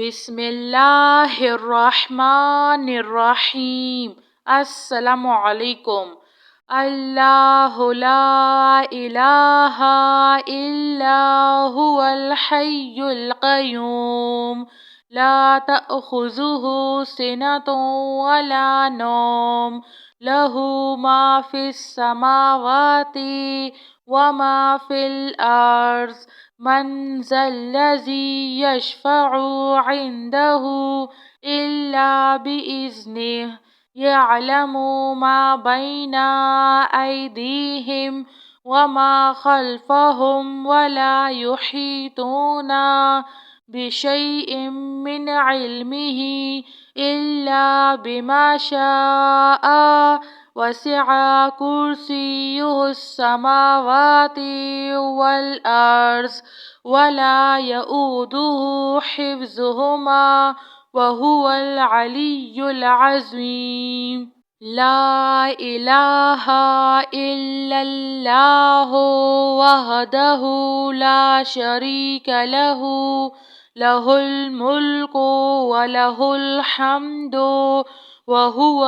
بسم اللہ الرحمن الرحیم۔ السلام علیکم۔ اللہ لا الہ الا هو الحی القیوم لا تأخذہ سنۃ ولا نوم لہ ما فی السماوات وما فی الارض من ذا الذی یشفع عنده الا بإذنه یعلم ما بین ایدیہم وما خلفهم ولا یحیطون بشیء من علمه الا بما شاء وسع کرسیہ السماوات والارض ولا یؤودہ حفظہما وہو العلی العظیم۔ لا الہ الا اللہ وحدہ لا شریک لہ لہ الملک ولہ الحمد وہو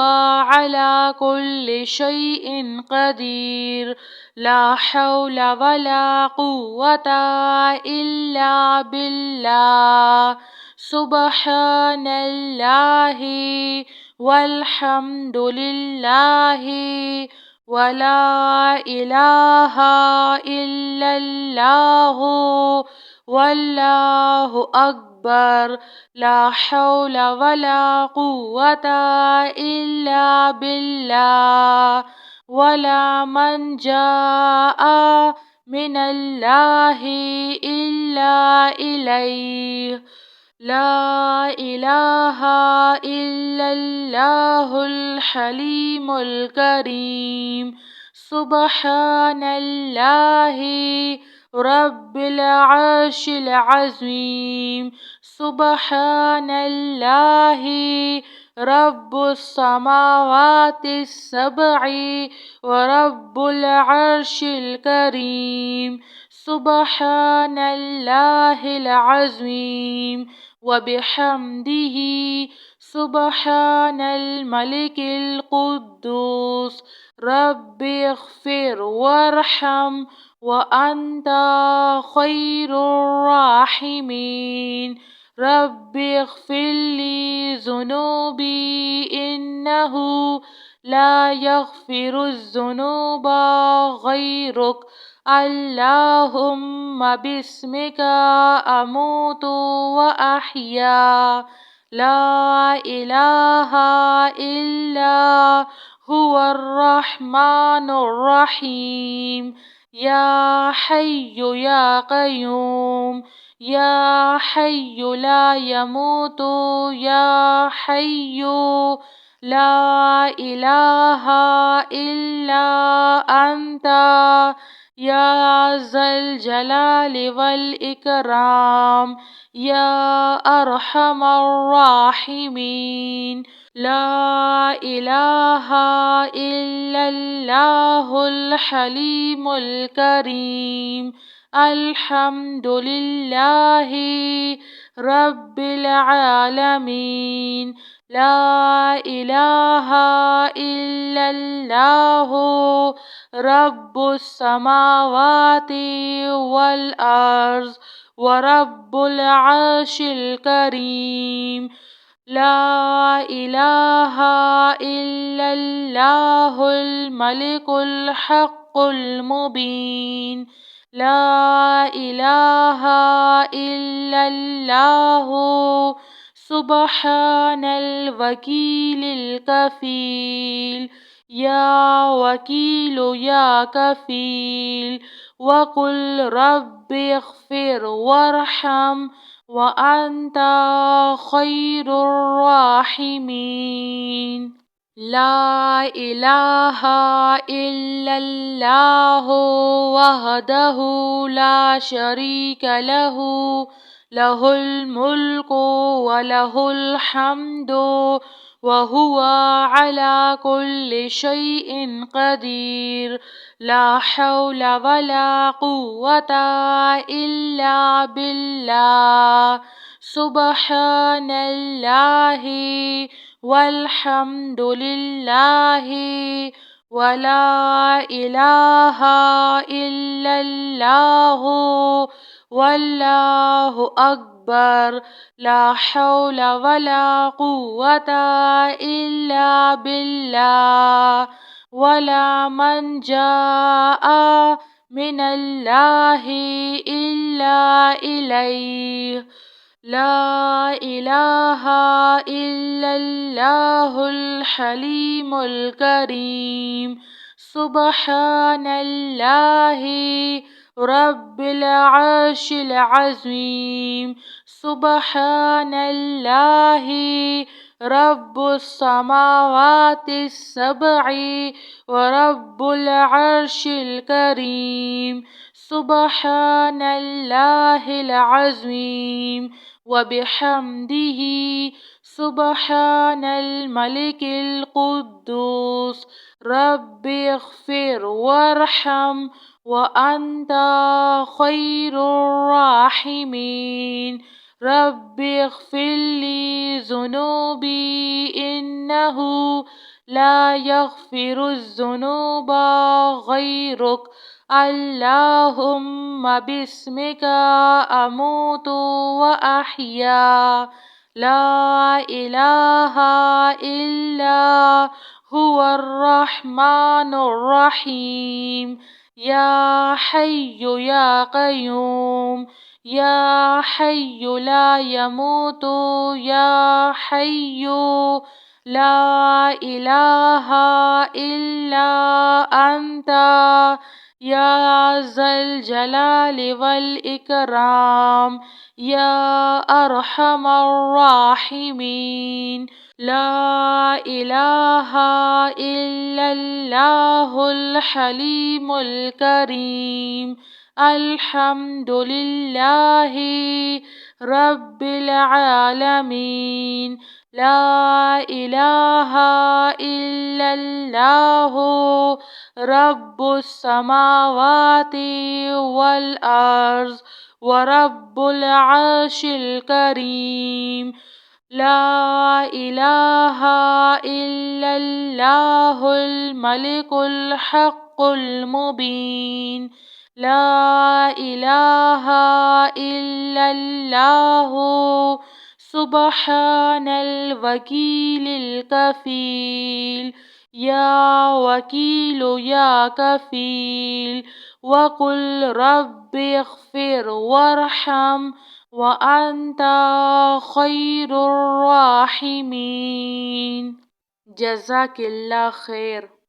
علی کل شیء قدیر۔ لا حول ولا قوة الا باللہ۔ سبحان اللہ والحمد للہ ولا الہ الا اللہ واللہ اکبر۔ لا حول ولا قوة الا باللہ ولا منجا من اللہ الا الیہ۔ لا الہ الا اللہ الحلیم الکریم۔ سبحان اللہ رب العرش العظیم۔ سبحان اللہ رب السماوات السبع ورب العرش الکریم۔ سبحان اللہ العظیم وبحمدہ۔ سبحان الملک القدوس رب اغفر وارحم وانت خیر الراحمین۔ رب اغفر لی ذنوبی انہ لا یغفر الذنوب غیرک۔ اللہم باسمک اموت واحیا۔ لا الہ الا هو الرحمن الرحیم۔ یا حی یا قیوم یا حی لا یموت یا حی لا الہ الا انت یا ذا الجلال والاکرام یا ارحم الراحمین۔ لا الہ الا اللہ الحلیم الکریم۔ الحمد للہ رب العالمین۔ لا الہ الا اللہ رب السماوات والارض ورب العرش الکریم۔ لا الہ الا اللہ الملک الحق المبین۔ لا الہ الا اللہ سبحان الوکیل الکفیل۔ یا وکیل یا کفیل وقل رب اغفر وارحم وانت خیر الراحمین۔ لا الہ الا اللہ وحدہ لا شریک لہ لہ الملک ولہ الحمد وہو علی کل شیء قدیر۔ لا حول ولا قوة الا باللہ۔ سبحان اللہ والحمد للہ ولا الہ الا اللہ واللہ اکبر لا حول ولا قوة الا باللہ ولا منجا من اللہ الا الیہ لا الہ الا اللہ الحلیم الکریم سبحان اللہ رب العرش العظیم سبحان اللہ رب السماوات السبع ورب العرش الكريم سبحان الله العظيم وبحمده سبحان الملك القدوس رب اغفر وارحم وأنت خير الراحمين رب اغفر لي ذنوبي إنه لا يغفر الذنوب غيرك اللهم باسمك أموت وأحيا لا إله إلا هو الرحمن الرحيم يا حي يا قيوم يا حي لا يموت يا حي لا إله إلا أنت يا ذا الجلال والإكرام يا أرحم الراحمين لا إله إلا الله الحليم الكريم الحمد لله رب العالمين لا إله إلا الله رب السماوات والأرض ورب العرش الكريم لا إله إلا الله الملك الحق المبين لا إله إلا الله سبحان الوكيل الكفيل يا وكيل يا كفيل وقل رب اغفر وارحم وأنت خير الراحمين جزاك الله خير.